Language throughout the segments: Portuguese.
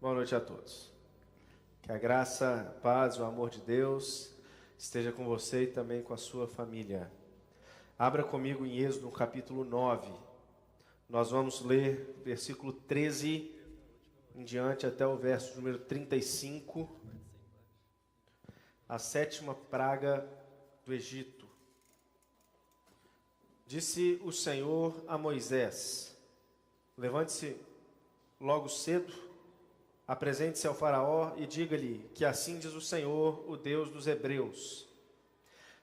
Boa noite a todos. Que a graça, a paz, o amor de Deus esteja com você e também com a sua família. Abra comigo em Êxodo, no capítulo 9. Nós vamos ler versículo 13 em diante até o verso número 35. A sétima praga do Egito. Disse o Senhor a Moisés: levante-se logo cedo, apresente-se ao faraó e diga-lhe que assim diz o Senhor, o Deus dos hebreus: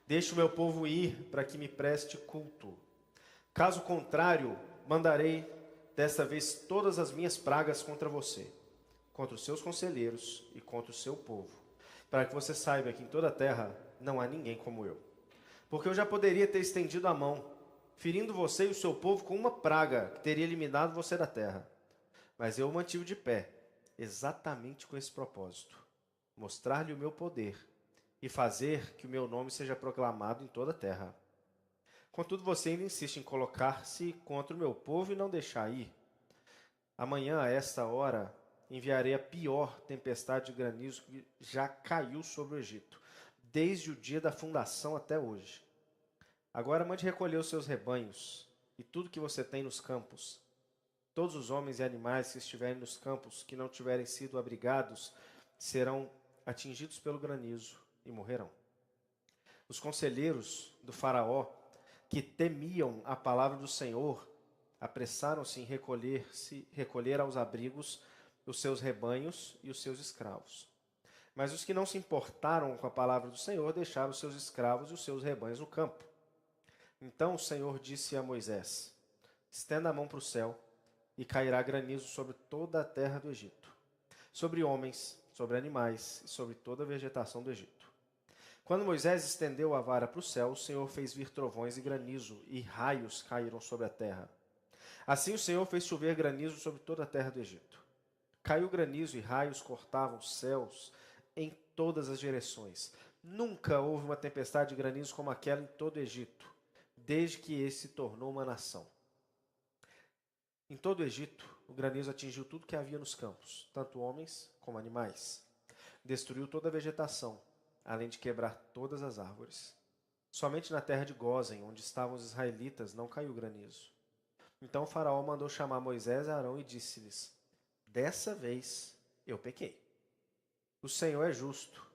deixe o meu povo ir para que me preste culto. Caso contrário, mandarei desta vez todas as minhas pragas contra você, contra os seus conselheiros e contra o seu povo, para que você saiba que em toda a terra não há ninguém como eu. Porque eu já poderia ter estendido a mão, ferindo você e o seu povo com uma praga que teria eliminado você da terra. Mas eu o mantive de pé, exatamente com esse propósito: mostrar-lhe o meu poder e fazer que o meu nome seja proclamado em toda a terra. Contudo, você ainda insiste em colocar-se contra o meu povo e não deixar ir. Amanhã, a esta hora, enviarei a pior tempestade de granizo que já caiu sobre o Egito, desde o dia da fundação até hoje. Agora mande recolher os seus rebanhos e tudo que você tem nos campos. Todos os homens e animais que estiverem nos campos, que não tiverem sido abrigados, serão atingidos pelo granizo e morrerão. Os conselheiros do faraó, que temiam a palavra do Senhor, apressaram-se em recolher aos abrigos os seus rebanhos e os seus escravos. Mas os que não se importaram com a palavra do Senhor deixaram os seus escravos e os seus rebanhos no campo. Então o Senhor disse a Moisés: estenda a mão para o céu, e cairá granizo sobre toda a terra do Egito, sobre homens, sobre animais e sobre toda a vegetação do Egito. Quando Moisés estendeu a vara para o céu, o Senhor fez vir trovões e granizo, e raios caíram sobre a terra. Assim o Senhor fez chover granizo sobre toda a terra do Egito. Caiu granizo e raios cortavam os céus em todas as direções. Nunca houve uma tempestade de granizo como aquela em todo o Egito, desde que esse se tornou uma nação. Em todo o Egito, o granizo atingiu tudo que havia nos campos, tanto homens como animais. Destruiu toda a vegetação, além de quebrar todas as árvores. Somente na terra de Gósen, onde estavam os israelitas, não caiu granizo. Então o faraó mandou chamar Moisés e Arão e disse-lhes: dessa vez eu pequei. O Senhor é justo.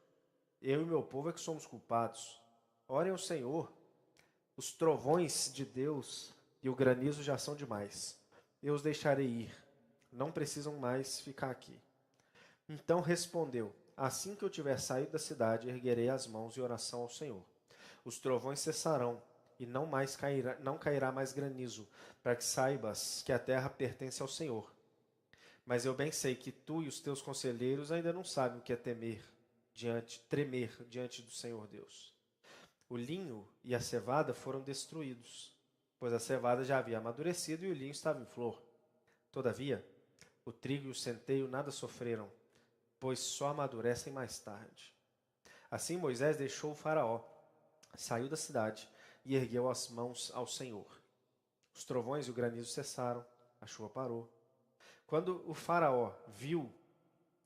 Eu e meu povo é que somos culpados. Orem ao Senhor. Os trovões de Deus e o granizo já são demais. Eu os deixarei ir. Não precisam mais ficar aqui. Então respondeu: assim que eu tiver saído da cidade, erguerei as mãos em oração ao Senhor. Os trovões cessarão e não cairá mais granizo, para que saibas que a terra pertence ao Senhor. Mas eu bem sei que tu e os teus conselheiros ainda não sabem o que é tremer diante do Senhor Deus. O linho e a cevada foram destruídos, pois a cevada já havia amadurecido e o linho estava em flor. Todavia, o trigo e o centeio nada sofreram, pois só amadurecem mais tarde. Assim Moisés deixou o faraó, saiu da cidade e ergueu as mãos ao Senhor. Os trovões e o granizo cessaram, a chuva parou. Quando o faraó viu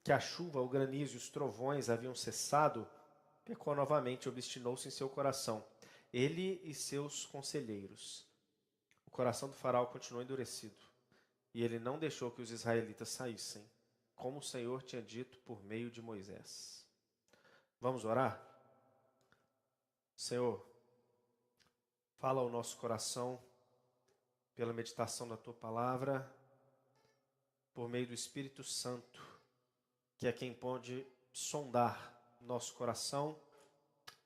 que a chuva, o granizo e os trovões haviam cessado, pecou novamente e obstinou-se em seu coração, ele e seus conselheiros. O coração do faraó continuou endurecido, e ele não deixou que os israelitas saíssem, como o Senhor tinha dito por meio de Moisés. Vamos orar? Senhor, fala ao nosso coração pela meditação da Tua palavra, por meio do Espírito Santo, que é quem pode sondar nosso coração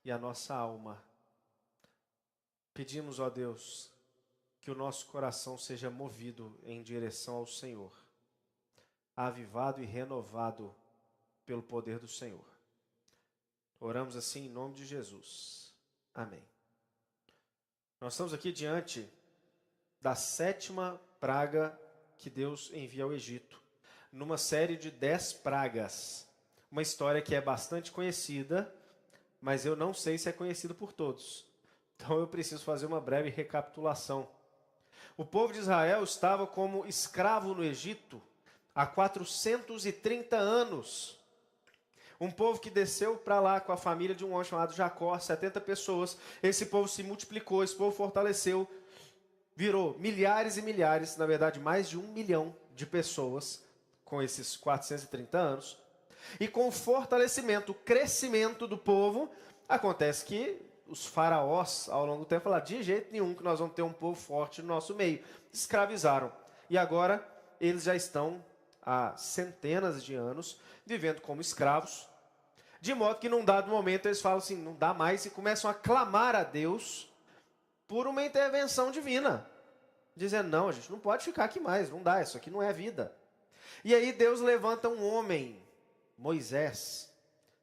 e a nossa alma. Pedimos, ó Deus, que o nosso coração seja movido em direção ao Senhor, avivado e renovado pelo poder do Senhor. Oramos assim em nome de Jesus. Amém. Nós estamos aqui diante da sétima praga que Deus envia ao Egito, numa série de 10 pragas. Uma história que é bastante conhecida, mas eu não sei se é conhecida por todos. Então eu preciso fazer uma breve recapitulação. O povo de Israel estava como escravo no Egito há 430 anos. Um povo que desceu para lá com a família de um homem chamado Jacó, 70 pessoas. Esse povo se multiplicou, esse povo fortaleceu, virou milhares e milhares, na verdade mais de 1 milhão de pessoas com esses 430 anos. E com o fortalecimento, o crescimento do povo, acontece que os faraós, ao longo do tempo, falaram, de jeito nenhum que nós vamos ter um povo forte no nosso meio. Escravizaram. E agora eles já estão há centenas de anos vivendo como escravos, de modo que num dado momento eles falam assim, não dá mais, e começam a clamar a Deus por uma intervenção divina, dizendo, não, a gente não pode ficar aqui mais, não dá, isso aqui não é vida. E aí Deus levanta um homem, Moisés,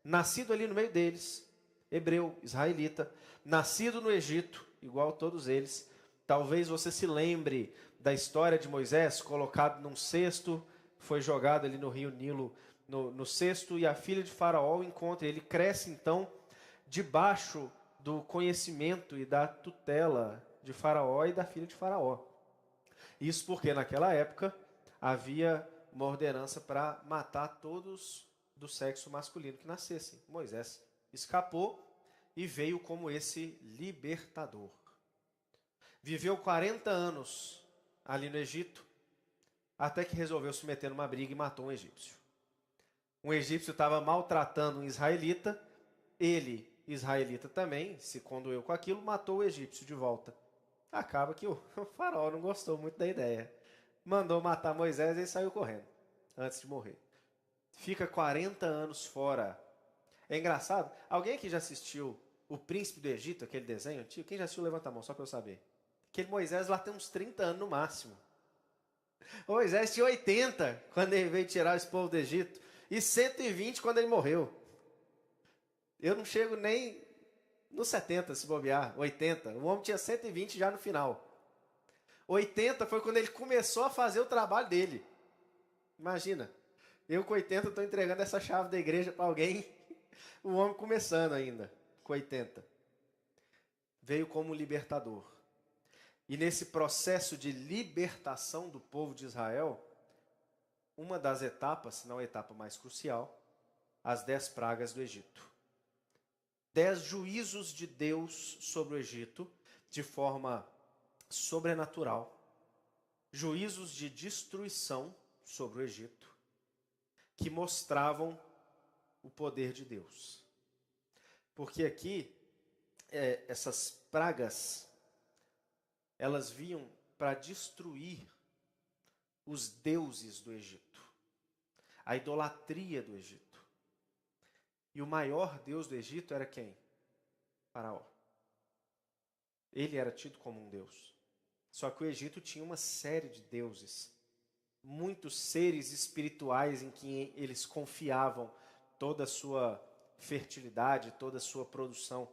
nascido ali no meio deles, hebreu, israelita, nascido no Egito, igual a todos eles. Talvez você se lembre da história de Moisés, colocado num cesto, foi jogado ali no rio Nilo, no cesto, e a filha de Faraó o encontra. Ele cresce então debaixo do conhecimento e da tutela de Faraó e da filha de Faraó. Isso porque naquela época havia uma ordenança para matar todos do sexo masculino que nascessem. Moisés escapou e veio como esse libertador. Viveu 40 anos ali no Egito, até que resolveu se meter numa briga e matou um egípcio. Um egípcio estava maltratando um israelita, ele, israelita também, se condoeu com aquilo, matou o egípcio de volta. Acaba que o faraó não gostou muito da ideia. Mandou matar Moisés e ele saiu correndo, antes de morrer. Fica 40 anos fora. É engraçado, alguém aqui já assistiu O Príncipe do Egito, aquele desenho antigo? Quem já assistiu, levanta a mão, só para eu saber. Aquele Moisés lá tem uns 30 anos no máximo. O Moisés tinha 80 quando ele veio tirar esse povo do Egito. E 120 quando ele morreu. Eu não chego nem nos 70 se bobear, 80. O homem tinha 120 já no final. 80 foi quando ele começou a fazer o trabalho dele. Imagina, eu com 80 estou entregando essa chave da igreja para alguém, o homem começando ainda, com 80. Veio como libertador. E nesse processo de libertação do povo de Israel, uma das etapas, se não a etapa mais crucial, as 10 pragas do Egito. 10 juízos de Deus sobre o Egito, de forma sobrenatural. Juízos de destruição sobre o Egito, que mostravam o poder de Deus. Porque aqui, essas pragas, elas vinham para destruir os deuses do Egito, a idolatria do Egito. E o maior deus do Egito era quem? Faraó. Ele era tido como um deus. Só que o Egito tinha uma série de deuses, muitos seres espirituais em que eles confiavam toda a sua fertilidade, toda a sua produção.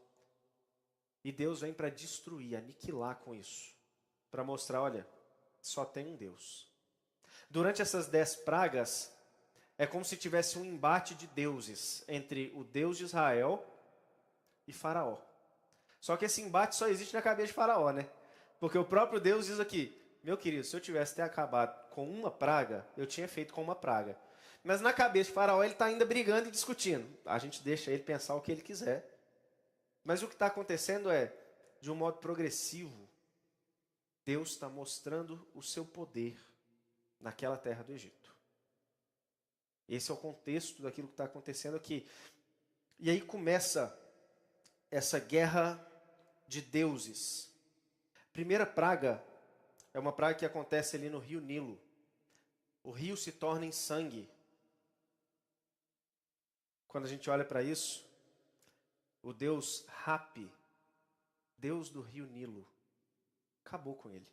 E Deus vem para destruir, aniquilar com isso, para mostrar, olha, só tem um Deus. Durante essas 10 pragas, é como se tivesse um embate de deuses entre o Deus de Israel e Faraó. Só que esse embate só existe na cabeça de Faraó, né? Porque o próprio Deus diz aqui, meu querido, se eu tivesse até acabado com uma praga, eu tinha feito com uma praga. Mas na cabeça de Faraó ele está ainda brigando e discutindo. A gente deixa ele pensar o que ele quiser. Mas o que está acontecendo é, de um modo progressivo, Deus está mostrando o seu poder naquela terra do Egito. Esse é o contexto daquilo que está acontecendo aqui. E aí começa essa guerra de deuses. Primeira praga é uma praga que acontece ali no rio Nilo. O rio se torna em sangue. Quando a gente olha para isso, o deus Hapi, deus do rio Nilo, acabou com ele.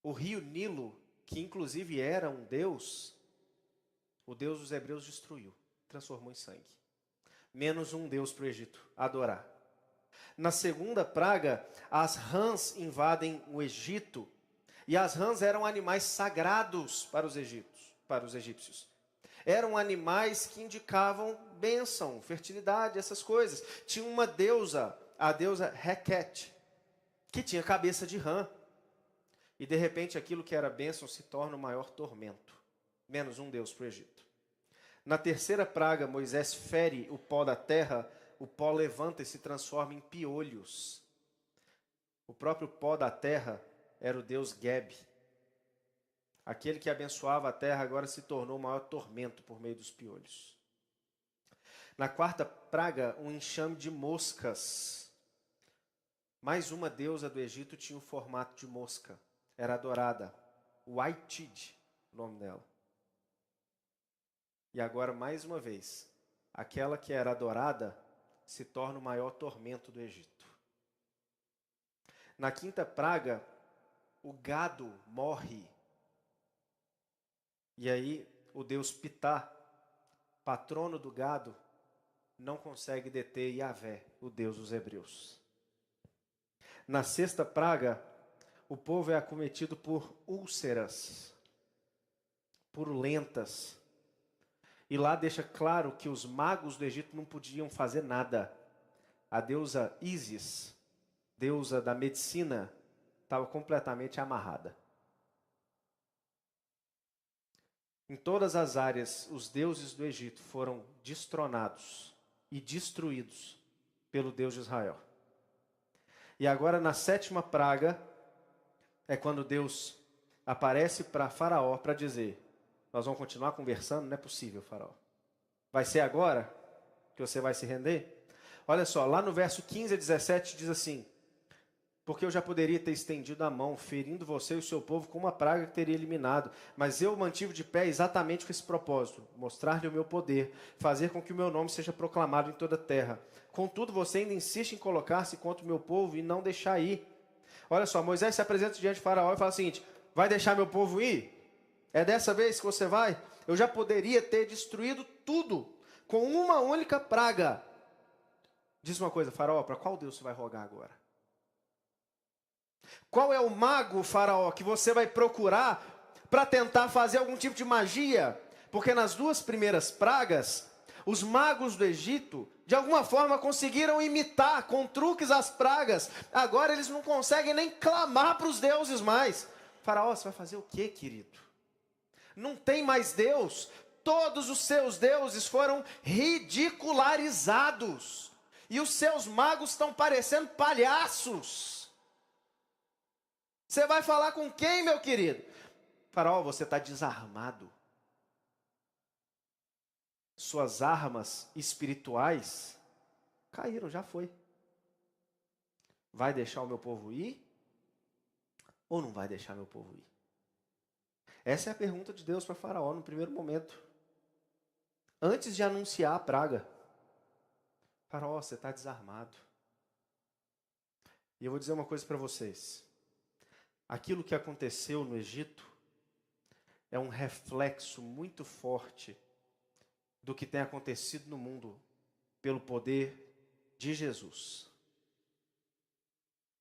O rio Nilo, que inclusive era um deus, o Deus dos hebreus destruiu, transformou em sangue. Menos um Deus para o Egito adorar. Na segunda praga, as rãs invadem o Egito. E as rãs eram animais sagrados para os egípcios. Eram animais que indicavam bênção, fertilidade, essas coisas. Tinha uma deusa, a deusa Heket, que tinha cabeça de rã. E de repente aquilo que era bênção se torna o maior tormento. menos um Deus para o Egito. Na terceira praga, Moisés fere o pó da terra, o pó levanta e se transforma em piolhos. O próprio pó da terra era o deus Geb. Aquele que abençoava a terra agora se tornou o maior tormento por meio dos piolhos. Na quarta praga, um enxame de moscas. Mais uma deusa do Egito tinha o formato de mosca. Era adorada. Waitid, o nome dela. E agora, mais uma vez, aquela que era adorada se torna o maior tormento do Egito. Na quinta praga, o gado morre. E aí, o deus Pitá, patrono do gado, não consegue deter Yahvé, o Deus dos hebreus. Na sexta praga, o povo é acometido por úlceras purulentas. E lá deixa claro que os magos do Egito não podiam fazer nada. A deusa Ísis, deusa da medicina, estava completamente amarrada. Em todas as áreas, os deuses do Egito foram destronados e destruídos pelo Deus de Israel. E agora, na sétima praga, é quando Deus aparece para Faraó para dizer: nós vamos continuar conversando? Não é possível, Faraó. Vai ser agora que você vai se render? Olha só, lá no verso 15 a 17 diz assim: porque eu já poderia ter estendido a mão, ferindo você e o seu povo com uma praga que teria eliminado. Mas eu o mantive de pé exatamente com esse propósito: mostrar-lhe o meu poder, fazer com que o meu nome seja proclamado em toda a terra. Contudo, você ainda insiste em colocar-se contra o meu povo e não deixar ir. Olha só, Moisés se apresenta diante de Faraó e fala o seguinte: vai deixar meu povo ir? É dessa vez que você vai? Eu já poderia ter destruído tudo com uma única praga. Diz uma coisa, Faraó, para qual Deus você vai rogar agora? Qual é o mago, Faraó, que você vai procurar para tentar fazer algum tipo de magia? Porque nas duas primeiras pragas, os magos do Egito, de alguma forma, conseguiram imitar com truques as pragas. Agora eles não conseguem nem clamar para os deuses mais. Faraó, você vai fazer o quê, querido? Não tem mais Deus. Todos os seus deuses foram ridicularizados. E os seus magos estão parecendo palhaços. Você vai falar com quem, meu querido? Faraó, você está desarmado. Suas armas espirituais caíram, já foi. Vai deixar o meu povo ir? Ou não vai deixar meu povo ir? Essa é a pergunta de Deus para Faraó no primeiro momento. Antes de anunciar a praga. Faraó, você está desarmado. E eu vou dizer uma coisa para vocês. Aquilo que aconteceu no Egito é um reflexo muito forte do que tem acontecido no mundo pelo poder de Jesus.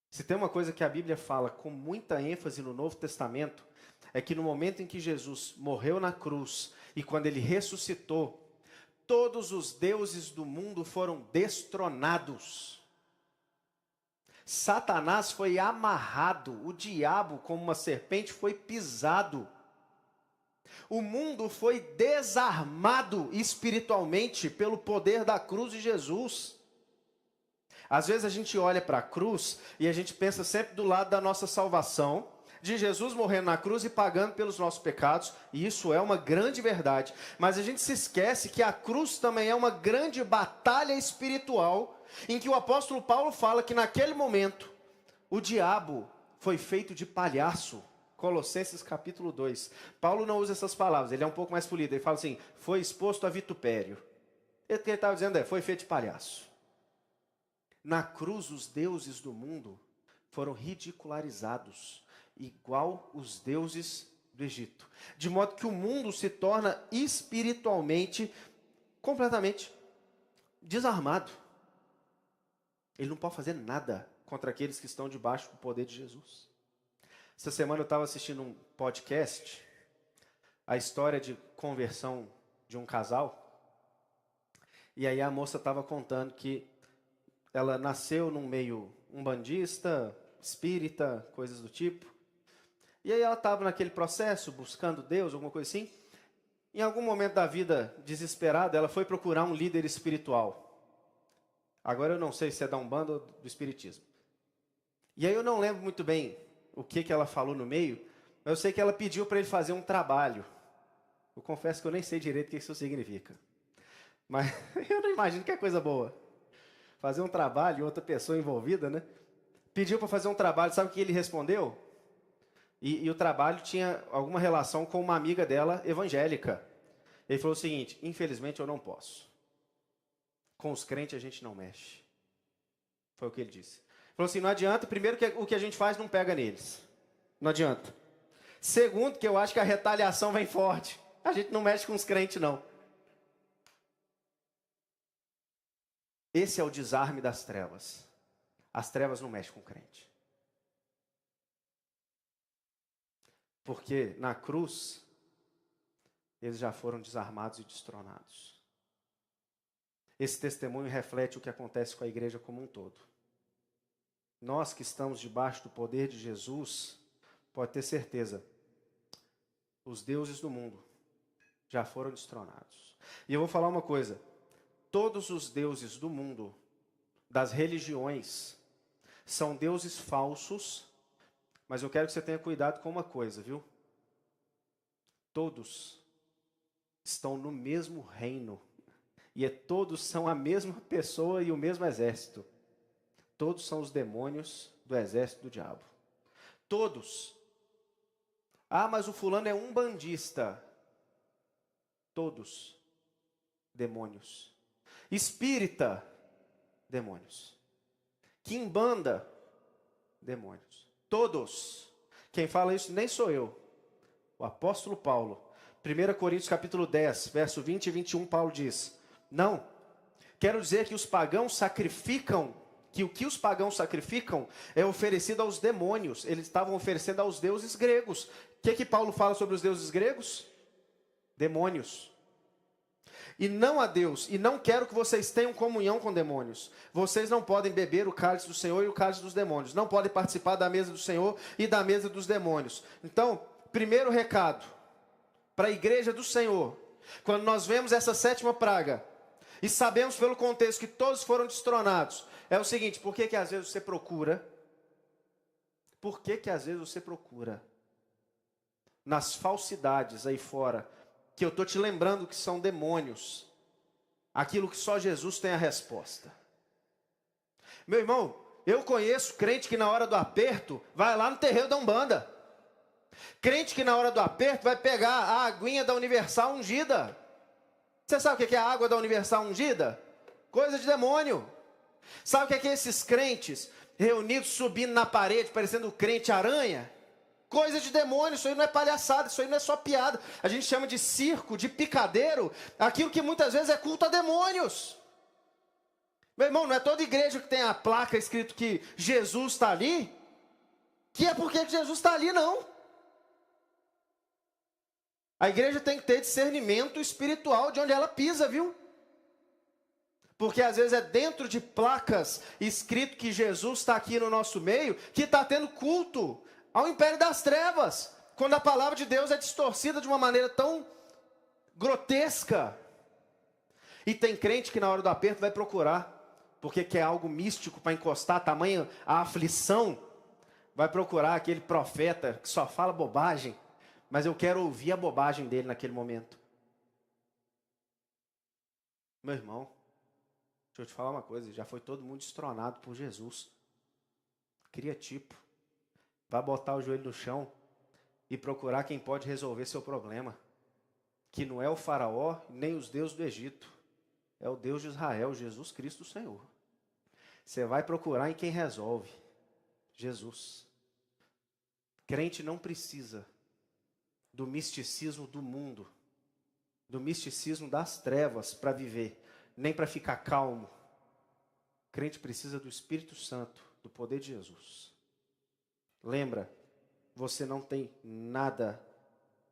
Se tem uma coisa que a Bíblia fala com muita ênfase no Novo Testamento, é que no momento em que Jesus morreu na cruz e quando ele ressuscitou, todos os deuses do mundo foram destronados. Satanás foi amarrado, o diabo, como uma serpente, foi pisado. O mundo foi desarmado espiritualmente pelo poder da cruz de Jesus. Às vezes a gente olha para a cruz e a gente pensa sempre do lado da nossa salvação, de Jesus morrendo na cruz e pagando pelos nossos pecados, e isso é uma grande verdade. Mas a gente se esquece que a cruz também é uma grande batalha espiritual, em que o apóstolo Paulo fala que naquele momento o diabo foi feito de palhaço. Colossenses capítulo 2. Paulo não usa essas palavras, ele é um pouco mais polido. Ele fala assim, foi exposto a vitupério. O que ele estava dizendo foi feito de palhaço. Na cruz, os deuses do mundo foram ridicularizados, igual os deuses do Egito. De modo que o mundo se torna espiritualmente completamente desarmado. Ele não pode fazer nada contra aqueles que estão debaixo do poder de Jesus. Essa semana eu estava assistindo um podcast, a história de conversão de um casal, e aí a moça estava contando que ela nasceu num meio umbandista, espírita, coisas do tipo, e aí ela estava naquele processo, buscando Deus, alguma coisa assim, em algum momento da vida desesperada, ela foi procurar um líder espiritual. Agora eu não sei se é da Umbanda ou do Espiritismo. E aí eu não lembro muito bem o que ela falou no meio, mas eu sei que ela pediu para ele fazer um trabalho. Eu confesso que eu nem sei direito o que isso significa. Mas eu não imagino que é coisa boa. Fazer um trabalho e outra pessoa envolvida, né? Pediu para fazer um trabalho, sabe o que ele respondeu? E o trabalho tinha alguma relação com uma amiga dela, evangélica. Ele falou o seguinte: infelizmente eu não posso. Com os crentes a gente não mexe. Foi o que ele disse. Ele falou assim: não adianta, primeiro que o que a gente faz não pega neles. Não adianta. Segundo, que eu acho que a retaliação vem forte. A gente não mexe com os crentes, não. Esse é o desarme das trevas. As trevas não mexem com o crente. Porque na cruz, eles já foram desarmados e destronados. Esse testemunho reflete o que acontece com a igreja como um todo. Nós que estamos debaixo do poder de Jesus, pode ter certeza, os deuses do mundo já foram destronados. E eu vou falar uma coisa: todos os deuses do mundo, das religiões, são deuses falsos, mas eu quero que você tenha cuidado com uma coisa, viu? Todos estão no mesmo reino, e todos são a mesma pessoa e o mesmo exército. Todos são os demônios do exército do diabo. Todos. Ah, mas o fulano é um bandista. Todos demônios. Espírita, demônios. Quimbanda, demônios. Todos. Quem fala isso nem sou eu. O apóstolo Paulo. 1 Coríntios capítulo 10, verso 20 e 21, Paulo diz: não, quero dizer que os pagãos sacrificam, que o que os pagãos sacrificam é oferecido aos demônios. Eles estavam oferecendo aos deuses gregos. O que Paulo fala sobre os deuses gregos? Demônios. E não a Deus, e não quero que vocês tenham comunhão com demônios. Vocês não podem beber o cálice do Senhor e o cálice dos demônios. Não podem participar da mesa do Senhor e da mesa dos demônios. Então, primeiro recado para a igreja do Senhor, quando nós vemos essa sétima praga, e sabemos pelo contexto que todos foram destronados, é o seguinte: por que às vezes você procura? Por que às vezes você procura nas falsidades aí fora, que eu estou te lembrando que são demônios, aquilo que só Jesus tem a resposta? Meu irmão, eu conheço crente que na hora do aperto vai lá no terreiro da Umbanda. Crente que na hora do aperto vai pegar a aguinha da Universal ungida. Você sabe o que é a água da Universal ungida? Coisa de demônio. Sabe o que é esses crentes reunidos subindo na parede, parecendo crente aranha? Coisa de demônio. Isso aí não é palhaçada, isso aí não é só piada. A gente chama de circo, de picadeiro, aquilo que muitas vezes é culto a demônios. Meu irmão, não é toda igreja que tem a placa escrito que Jesus está ali, que é porque Jesus está ali, não. A igreja tem que ter discernimento espiritual de onde ela pisa, viu? Porque às vezes é dentro de placas escrito que Jesus está aqui no nosso meio, que está tendo culto ao império das trevas, quando a palavra de Deus é distorcida de uma maneira tão grotesca. E tem crente que na hora do aperto vai procurar, porque quer algo místico para encostar, tamanho a aflição, vai procurar aquele profeta que só fala bobagem, mas eu quero ouvir a bobagem dele naquele momento. Meu irmão, deixa eu te falar uma coisa: já foi todo mundo destronado por Jesus. Cria tipo. Vai botar o joelho no chão e procurar quem pode resolver seu problema. Que não é o faraó, nem os deuses do Egito. É o Deus de Israel, Jesus Cristo o Senhor. Você vai procurar em quem resolve. Jesus. Crente não precisa do misticismo do mundo, do misticismo das trevas para viver, nem para ficar calmo. Crente precisa do Espírito Santo, do poder de Jesus. Lembra, você não tem nada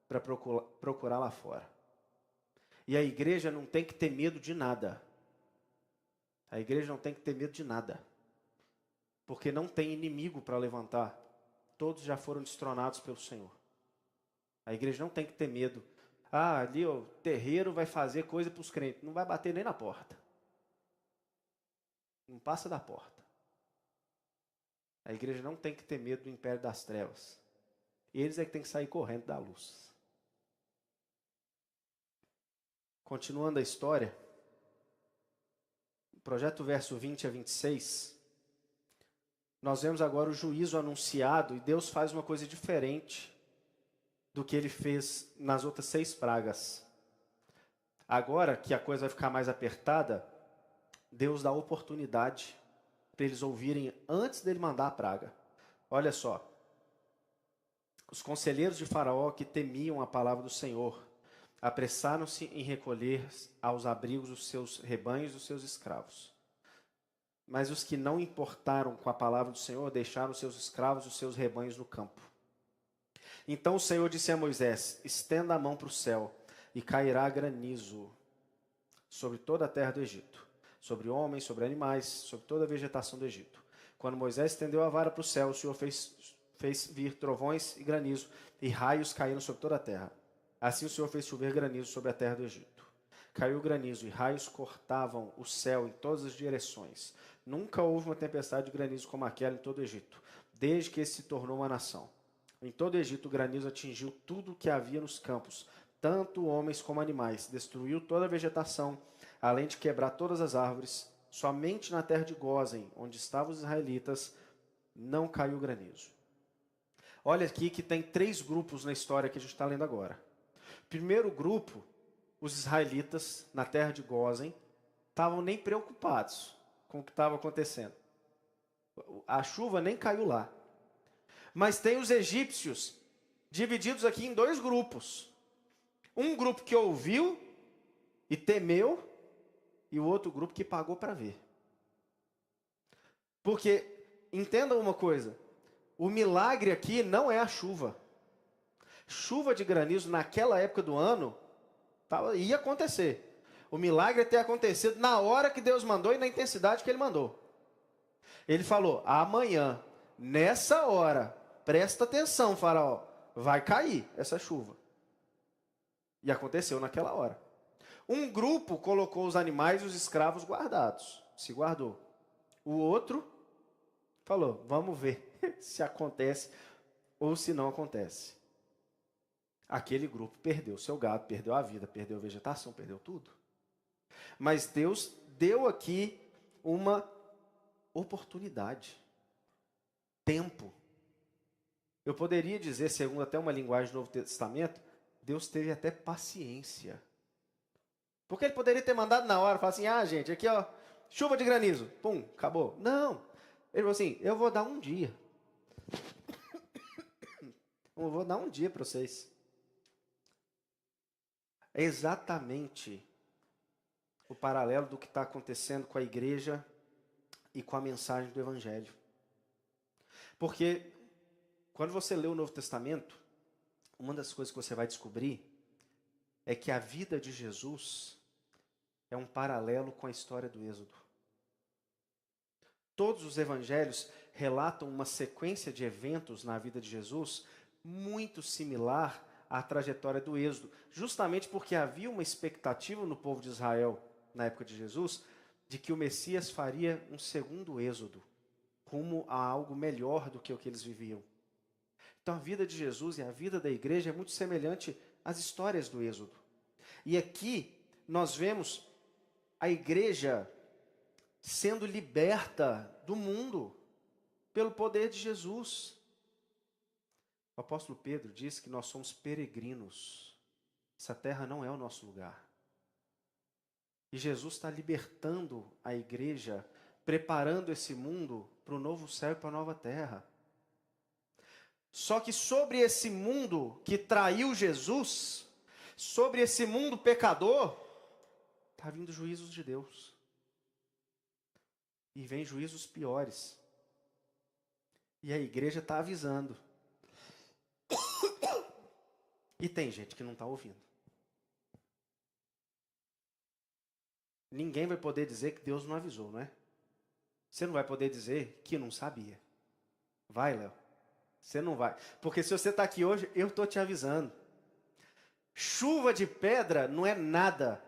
para procurar lá fora. E a igreja não tem que ter medo de nada. A igreja não tem que ter medo de nada. Porque não tem inimigo para levantar. Todos já foram destronados pelo Senhor. A igreja não tem que ter medo. Ah, ali o terreiro vai fazer coisa para os crentes. Não vai bater nem na porta. Não passa da porta. A igreja não tem que ter medo do império das trevas. Eles é que tem que sair correndo da luz. Continuando a história, projeto verso 20 a 26, nós vemos agora o juízo anunciado e Deus faz uma coisa diferente do que ele fez nas outras 6 pragas. Agora que a coisa vai ficar mais apertada, Deus dá oportunidade para eles ouvirem antes dele mandar a praga. Olha só, os conselheiros de Faraó que temiam a palavra do Senhor apressaram-se em recolher aos abrigos os seus rebanhos e os seus escravos. Mas os que não importaram com a palavra do Senhor deixaram os seus escravos e os seus rebanhos no campo. Então o Senhor disse a Moisés: estenda a mão para o céu, e cairá granizo sobre toda a terra do Egito, sobre homens, sobre animais, sobre toda a vegetação do Egito. Quando Moisés estendeu a vara para o céu, o Senhor fez vir trovões e granizo, e raios caíram sobre toda a terra. Assim o Senhor fez chover granizo sobre a terra do Egito. Caiu granizo e raios cortavam o céu em todas as direções. Nunca houve uma tempestade de granizo como aquela em todo o Egito, desde que esse se tornou uma nação. Em todo o Egito o granizo atingiu tudo o que havia nos campos, tanto homens como animais. Destruiu toda a vegetação, além de quebrar todas as árvores. Somente na terra de Gósen, onde estavam os israelitas, não caiu granizo. Olha aqui que tem 3 grupos na história que a gente está lendo agora. Primeiro grupo, os israelitas na terra de Gósen, estavam nem preocupados com o que estava acontecendo. A chuva nem caiu lá. Mas tem os egípcios divididos aqui em 2 grupos. Um grupo que ouviu e temeu, e o outro grupo que pagou para ver. Porque, entendam uma coisa, o milagre aqui não é a chuva. Chuva de granizo naquela época do ano ia acontecer. O milagre é ter acontecido na hora que Deus mandou e na intensidade que Ele mandou. Ele falou: amanhã, nessa hora, presta atenção, Faraó, vai cair essa chuva. E aconteceu naquela hora. Um grupo colocou os animais e os escravos guardados, se guardou. O outro falou: vamos ver se acontece ou se não acontece. Aquele grupo perdeu seu gado, perdeu a vida, perdeu a vegetação, perdeu tudo. Mas Deus deu aqui uma oportunidade, tempo. Eu poderia dizer, segundo até uma linguagem do Novo Testamento, Deus teve até paciência. Porque Ele poderia ter mandado na hora, falar assim: ah, gente, aqui ó, chuva de granizo, pum, acabou. Não, Ele falou assim: eu vou dar um dia. Eu vou dar um dia para vocês. É exatamente o paralelo do que está acontecendo com a igreja e com a mensagem do Evangelho. Porque quando você lê o Novo Testamento, uma das coisas que você vai descobrir é que a vida de Jesus é um paralelo com a história do Êxodo. Todos os evangelhos relatam uma sequência de eventos na vida de Jesus muito similar à trajetória do Êxodo, justamente porque havia uma expectativa no povo de Israel, na época de Jesus, de que o Messias faria um segundo Êxodo, rumo a algo melhor do que o que eles viviam. Então a vida de Jesus e a vida da igreja é muito semelhante às histórias do Êxodo. E aqui nós vemos a igreja sendo liberta do mundo pelo poder de Jesus. O apóstolo Pedro diz que nós somos peregrinos. Essa terra não é o nosso lugar. E Jesus está libertando a igreja, preparando esse mundo para o novo céu e para a nova terra. Só que sobre esse mundo que traiu Jesus, sobre esse mundo pecador, está vindo juízos de Deus. E vem juízos piores. E a igreja está avisando. E tem gente que não está ouvindo. Ninguém vai poder dizer que Deus não avisou, não é? Você não vai poder dizer que não sabia. Vai, Léo. Você não vai. Porque se você está aqui hoje, eu estou te avisando. Chuva de pedra não é nada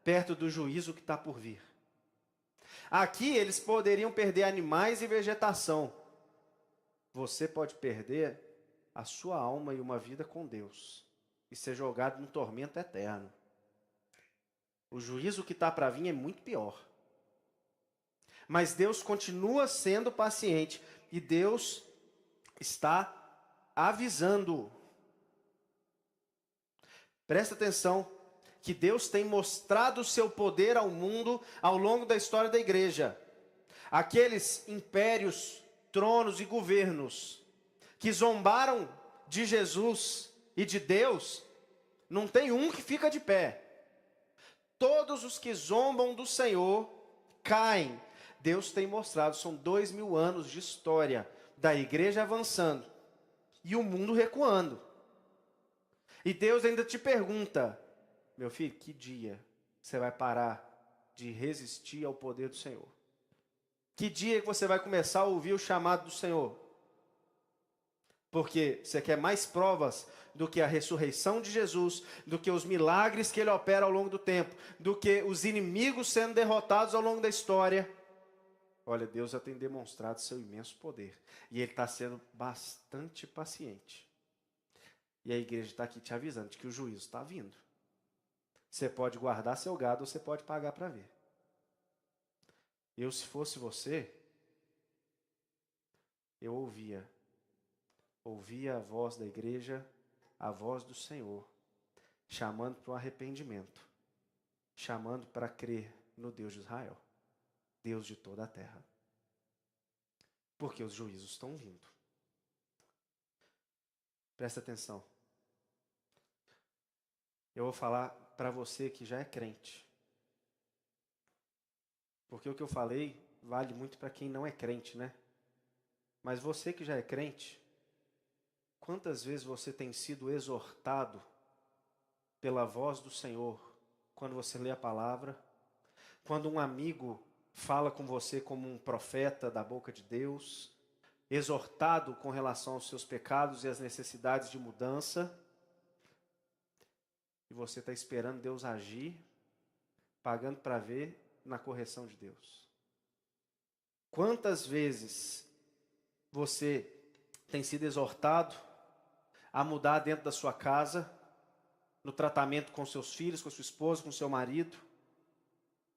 perto do juízo que está por vir. Aqui eles poderiam perder animais e vegetação. Você pode perder a sua alma e uma vida com Deus e ser jogado num tormento eterno. O juízo que está para vir é muito pior. Mas Deus continua sendo paciente e Deus está avisando. Presta atenção que Deus tem mostrado o seu poder ao mundo ao longo da história da igreja. Aqueles impérios, tronos e governos que zombaram de Jesus e de Deus, não tem um que fica de pé. Todos os que zombam do Senhor caem. Deus tem mostrado, são 2000 anos de história da igreja avançando e o mundo recuando. E Deus ainda te pergunta, meu filho, que dia você vai parar de resistir ao poder do Senhor? Que dia que você vai começar a ouvir o chamado do Senhor? Porque você quer mais provas do que a ressurreição de Jesus, do que os milagres que Ele opera ao longo do tempo, do que os inimigos sendo derrotados ao longo da história. Olha, Deus já tem demonstrado seu imenso poder. E Ele está sendo bastante paciente. E a igreja está aqui te avisando de que o juízo está vindo. Você pode guardar seu gado ou você pode pagar para ver. Eu, se fosse você, eu ouvia a voz da igreja, a voz do Senhor, chamando para o arrependimento, chamando para crer no Deus de Israel, Deus de toda a terra. Porque os juízos estão vindo. Presta atenção. Eu vou falar para você que já é crente. Porque o que eu falei vale muito para quem não é crente, né? Mas você que já é crente, quantas vezes você tem sido exortado pela voz do Senhor quando você lê a palavra? Quando um amigo fala com você como um profeta da boca de Deus, exortado com relação aos seus pecados e às necessidades de mudança, e você está esperando Deus agir, pagando para ver na correção de Deus. Quantas vezes você tem sido exortado a mudar dentro da sua casa, no tratamento com seus filhos, com sua esposa, com seu marido,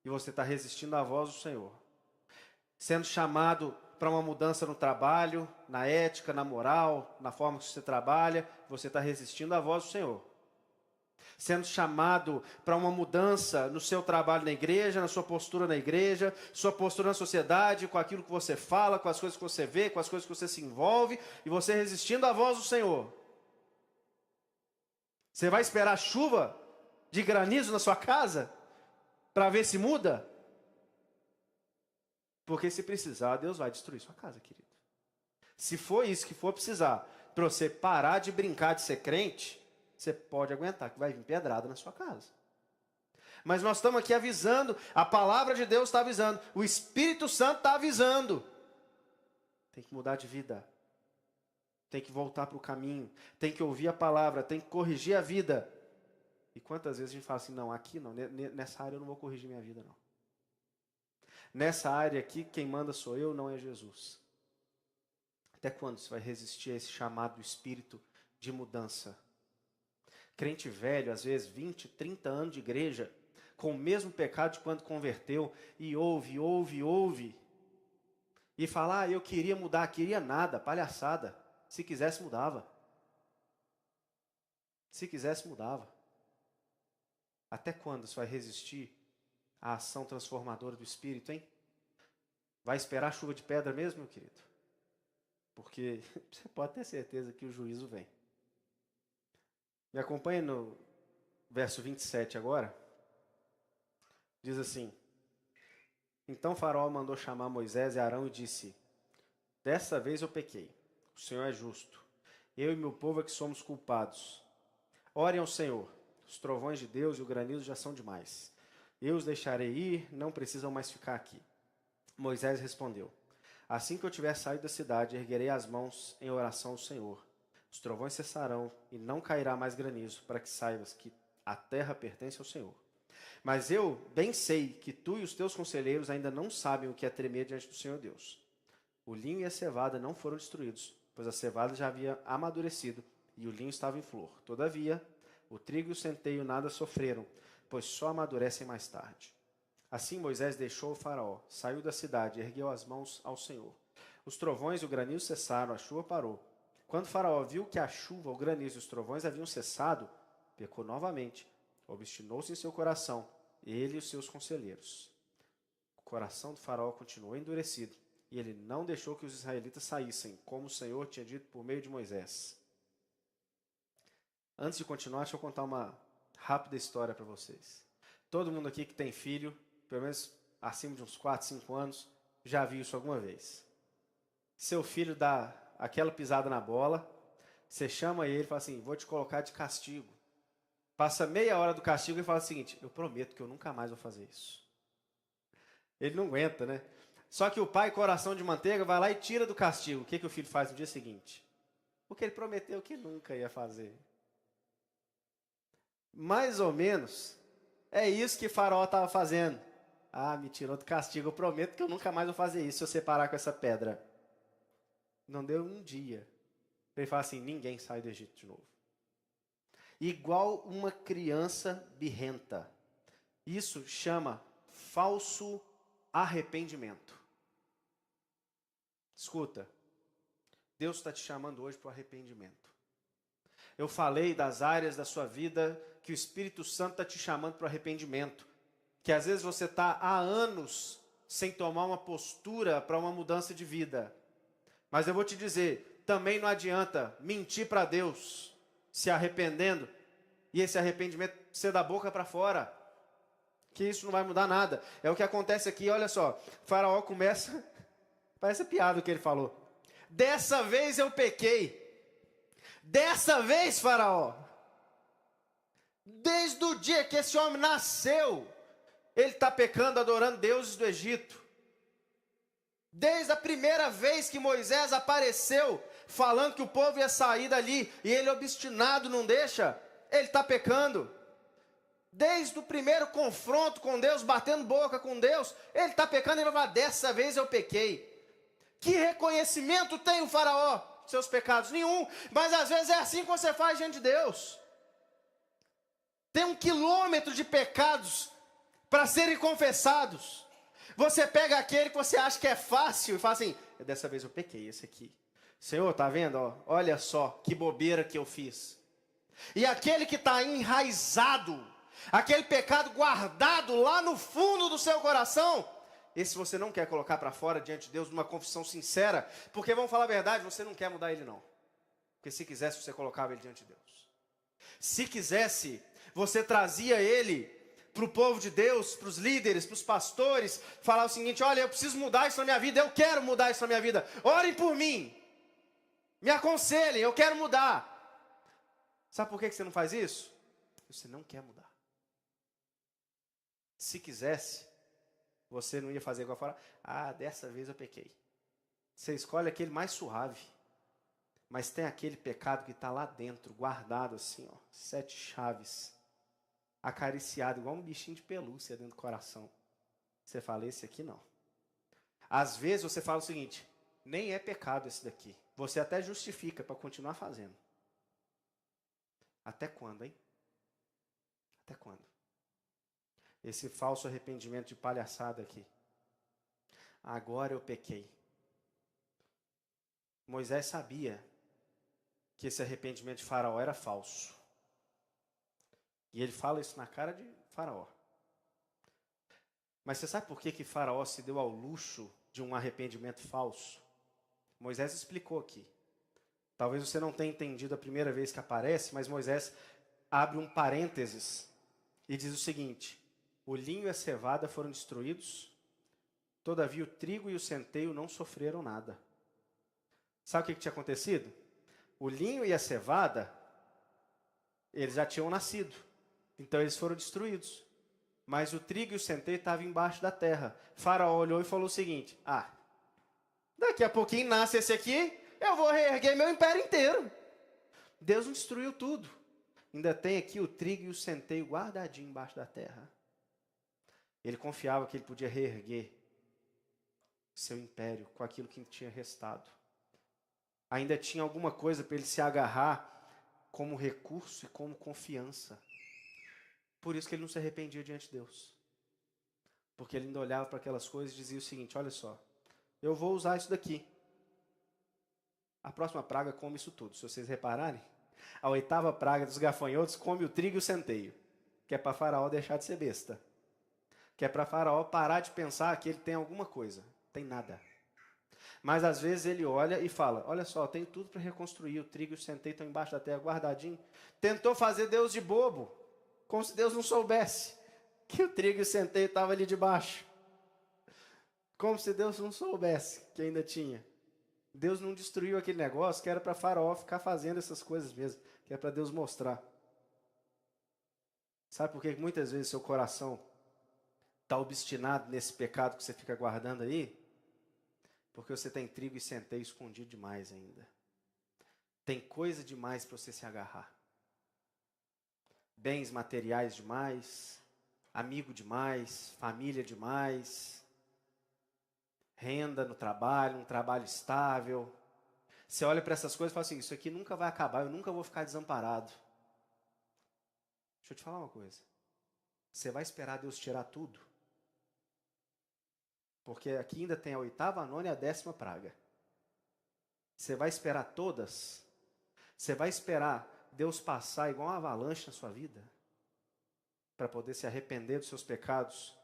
e você está resistindo à voz do Senhor. Sendo chamado para uma mudança no trabalho, na ética, na moral, na forma que você trabalha, você está resistindo à voz do Senhor. Sendo chamado para uma mudança no seu trabalho na igreja, na sua postura na igreja, sua postura na sociedade, com aquilo que você fala, com as coisas que você vê, com as coisas que você se envolve, e você resistindo à voz do Senhor. Você vai esperar chuva de granizo na sua casa para ver se muda? Porque se precisar, Deus vai destruir sua casa, querido. Se for isso que for precisar, para você parar de brincar de ser crente, você pode aguentar que vai vir pedrada na sua casa. Mas nós estamos aqui avisando, a palavra de Deus está avisando, o Espírito Santo está avisando. Tem que mudar de vida. Tem que voltar para o caminho. Tem que ouvir a palavra, tem que corrigir a vida. E quantas vezes a gente fala assim, não, aqui não, nessa área eu não vou corrigir minha vida, não. Nessa área aqui, quem manda sou eu, não é Jesus. Até quando você vai resistir a esse chamado do Espírito de mudança? Crente velho, às vezes 20, 30 anos de igreja, com o mesmo pecado de quando converteu, e ouve, e fala, eu queria mudar, queria nada, palhaçada. Se quisesse, mudava. Se quisesse, mudava. Até quando você vai resistir à ação transformadora do Espírito, hein? Vai esperar chuva de pedra mesmo, meu querido? Porque você pode ter certeza que o juízo vem. Me acompanhe no verso 27 agora. Diz assim: Então Faraó mandou chamar Moisés e Arão e disse: Dessa vez eu pequei, o Senhor é justo. Eu e meu povo é que somos culpados. Orem ao Senhor, os trovões de Deus e o granizo já são demais. Eu os deixarei ir, não precisam mais ficar aqui. Moisés respondeu: Assim que eu tiver saído da cidade, erguerei as mãos em oração ao Senhor. Os trovões cessarão e não cairá mais granizo, para que saibas que a terra pertence ao Senhor. Mas eu bem sei que tu e os teus conselheiros ainda não sabem o que é tremer diante do Senhor Deus. O linho e a cevada não foram destruídos, pois a cevada já havia amadurecido e o linho estava em flor. Todavia, o trigo e o centeio nada sofreram, pois só amadurecem mais tarde. Assim Moisés deixou o faraó, saiu da cidade e ergueu as mãos ao Senhor. Os trovões e o granizo cessaram, a chuva parou. Quando o faraó viu que a chuva, o granizo e os trovões haviam cessado, pecou novamente, obstinou-se em seu coração, ele e os seus conselheiros. O coração do faraó continuou endurecido, e ele não deixou que os israelitas saíssem, como o Senhor tinha dito por meio de Moisés. Antes de continuar, deixa eu contar uma rápida história para vocês. Todo mundo aqui que tem filho, pelo menos acima de uns 4, 5 anos, já viu isso alguma vez. Seu filho dá aquela pisada na bola, você chama ele e fala assim, vou te colocar de castigo. Passa meia hora do castigo e fala o seguinte, eu prometo que eu nunca mais vou fazer isso. Ele não aguenta, né? Só que o pai, coração de manteiga, vai lá e tira do castigo. O que o filho faz no dia seguinte? Porque ele prometeu que nunca ia fazer. Mais ou menos, é isso que Faraó estava fazendo. Ah, me tirou do castigo, eu prometo que eu nunca mais vou fazer isso se eu separar com essa pedra. Não deu um dia. Ele fala assim, ninguém sai do Egito de novo. Igual uma criança birrenta. Isso chama falso arrependimento. Escuta, Deus está te chamando hoje para o arrependimento. Eu falei das áreas da sua vida que o Espírito Santo está te chamando para o arrependimento. Que às vezes você está há anos sem tomar uma postura para uma mudança de vida. Mas eu vou te dizer, também não adianta mentir para Deus, se arrependendo, e esse arrependimento ser da boca para fora. Que isso não vai mudar nada. É o que acontece aqui, olha só. Faraó começa, parece piada o que ele falou. Dessa vez eu pequei. Dessa vez, Faraó. Desde o dia que esse homem nasceu, ele está pecando, adorando deuses do Egito. Desde a primeira vez que Moisés apareceu, falando que o povo ia sair dali, e ele obstinado não deixa, ele está pecando. Desde o primeiro confronto com Deus, batendo boca com Deus, ele está pecando e ele vai falar, dessa vez eu pequei. Que reconhecimento tem o faraó? Seus pecados? Nenhum. Mas às vezes é assim que você faz diante de Deus. Tem 1 quilômetro de pecados para serem confessados. Você pega aquele que você acha que é fácil e fala assim, dessa vez eu pequei esse aqui. Senhor, tá vendo? Ó, olha só que bobeira que eu fiz. E aquele que está enraizado, aquele pecado guardado lá no fundo do seu coração, esse você não quer colocar para fora diante de Deus numa confissão sincera, porque vamos falar a verdade, você não quer mudar ele não. Porque se quisesse, você colocava ele diante de Deus. Se quisesse, você trazia ele para o povo de Deus, para os líderes, para os pastores, falar o seguinte, olha, eu preciso mudar isso na minha vida, eu quero mudar isso na minha vida, orem por mim, me aconselhem, eu quero mudar. Sabe por que você não faz isso? Você não quer mudar. Se quisesse, você não ia fazer igual fora. Ah, dessa vez eu pequei. Você escolhe aquele mais suave. Mas tem aquele pecado que está lá dentro, guardado assim, ó, 7 chaves. Acariciado, igual um bichinho de pelúcia dentro do coração. Você fala, esse aqui não. Às vezes você fala o seguinte, nem é pecado esse daqui. Você até justifica para continuar fazendo. Até quando, hein? Até quando? Esse falso arrependimento de palhaçada aqui. Agora eu pequei. Moisés sabia que esse arrependimento de Faraó era falso. E ele fala isso na cara de Faraó. Mas você sabe por que Faraó se deu ao luxo de um arrependimento falso? Moisés explicou aqui. Talvez você não tenha entendido a primeira vez que aparece, mas Moisés abre um parênteses e diz o seguinte, o linho e a cevada foram destruídos, todavia o trigo e o centeio não sofreram nada. Sabe o que tinha acontecido? O linho e a cevada, eles já tinham nascido, então eles foram destruídos. Mas o trigo e o centeio estavam embaixo da terra. Faraó olhou e falou o seguinte, daqui a pouquinho nasce esse aqui, eu vou reerguer meu império inteiro. Deus não destruiu tudo. Ainda tem aqui o trigo e o centeio guardadinho embaixo da terra. Ele confiava que ele podia reerguer seu império com aquilo que tinha restado. Ainda tinha alguma coisa para ele se agarrar como recurso e como confiança. Por isso que ele não se arrependia diante de Deus. Porque ele ainda olhava para aquelas coisas e dizia o seguinte: olha só, eu vou usar isso daqui. A próxima praga come isso tudo. Se vocês repararem, a 8ª praga dos gafanhotos come o trigo e o centeio. Que é para Faraó deixar de ser besta. Que é para Faraó parar de pensar que ele tem alguma coisa. Tem nada. Mas às vezes ele olha e fala: olha só, eu tenho tudo para reconstruir. O trigo e o centeio estão embaixo da terra guardadinho. Tentou fazer Deus de bobo. Como se Deus não soubesse que o trigo e o centeio estavam ali debaixo. Como se Deus não soubesse que ainda tinha. Deus não destruiu aquele negócio que era para Faraó ficar fazendo essas coisas mesmo. Que é para Deus mostrar. Sabe por que muitas vezes seu coração está obstinado nesse pecado que você fica guardando aí? Porque você tem trigo e centeio escondido demais ainda. Tem coisa demais para você se agarrar. Bens materiais demais, amigo demais, família demais, renda no trabalho, um trabalho estável. Você olha para essas coisas e fala assim: isso aqui nunca vai acabar, eu nunca vou ficar desamparado. Deixa eu te falar uma coisa. Você vai esperar Deus tirar tudo? Porque aqui ainda tem a 8ª, a 9ª e a 10ª praga. Você vai esperar todas? Você vai esperar Deus passar igual uma avalanche na sua vida? Para poder se arrepender dos seus pecados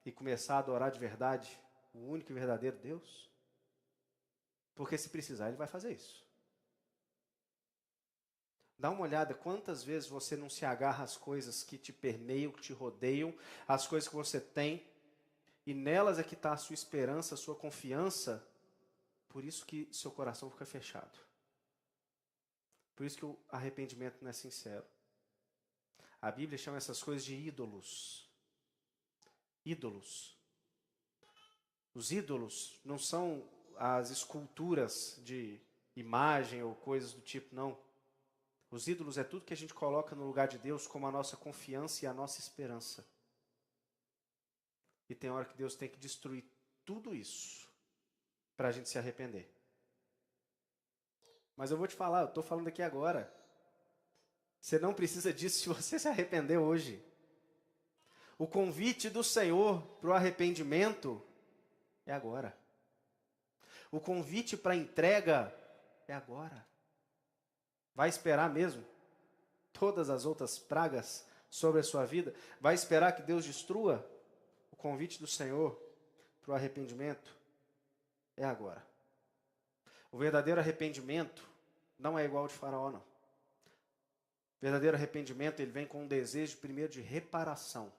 e começar a adorar de verdade o único e verdadeiro Deus? Porque se precisar, Ele vai fazer isso. Dá uma olhada quantas vezes você não se agarra às coisas que te permeiam, que te rodeiam, às coisas que você tem, e nelas é que está a sua esperança, a sua confiança. Por isso que seu coração fica fechado. Por isso que o arrependimento não é sincero. A Bíblia chama essas coisas de ídolos. Ídolos. Os ídolos não são as esculturas de imagem ou coisas do tipo, não. Os ídolos é tudo que a gente coloca no lugar de Deus como a nossa confiança e a nossa esperança. E tem hora que Deus tem que destruir tudo isso para a gente se arrepender. Mas eu vou te falar, eu estou falando aqui agora. Você não precisa disso se você se arrepender hoje. O convite do Senhor para o arrependimento é agora. O convite para a entrega é agora. Vai esperar mesmo todas as outras pragas sobre a sua vida? Vai esperar que Deus destrua? O convite do Senhor para o arrependimento é agora. O verdadeiro arrependimento não é igual ao de Faraó, não. O verdadeiro arrependimento, ele vem com um desejo primeiro de reparação.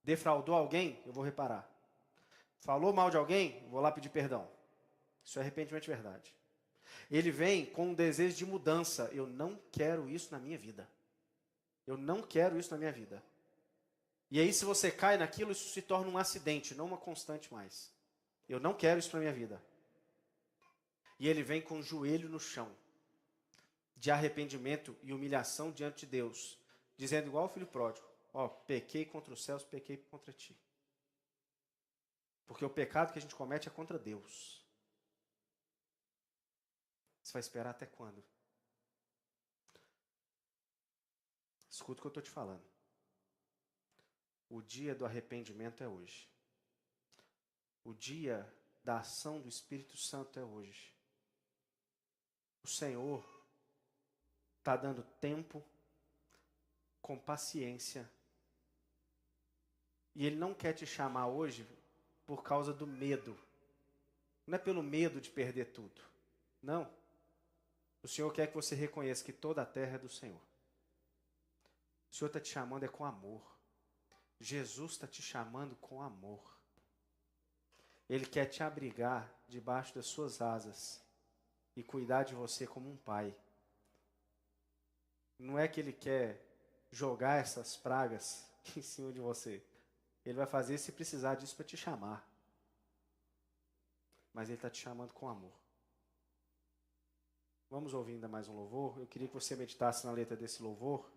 Defraudou alguém? Eu vou reparar. Falou mal de alguém? Eu vou lá pedir perdão. Isso é arrependimento de verdade. Ele vem com um desejo de mudança. Eu não quero isso na minha vida. Eu não quero isso na minha vida. E aí, se você cai naquilo, isso se torna um acidente, não uma constante mais. Eu não quero isso na minha vida. E ele vem com o joelho no chão, de arrependimento e humilhação diante de Deus, dizendo igual o filho pródigo: ó, pequei contra os céus, pequei contra ti. Porque o pecado que a gente comete é contra Deus. Você vai esperar até quando? Escuta o que eu estou te falando. O dia do arrependimento é hoje. O dia da ação do Espírito Santo é hoje. O Senhor está dando tempo, com paciência. E Ele não quer te chamar hoje por causa do medo. Não é pelo medo de perder tudo. Não. O Senhor quer que você reconheça que toda a terra é do Senhor. O Senhor está te chamando é com amor. Jesus está te chamando com amor. Ele quer te abrigar debaixo das suas asas e cuidar de você como um pai. Não é que Ele quer jogar essas pragas em cima de você. Ele vai fazer se precisar disso para te chamar. Mas Ele está te chamando com amor. Vamos ouvir ainda mais um louvor. Eu queria que você meditasse na letra desse louvor.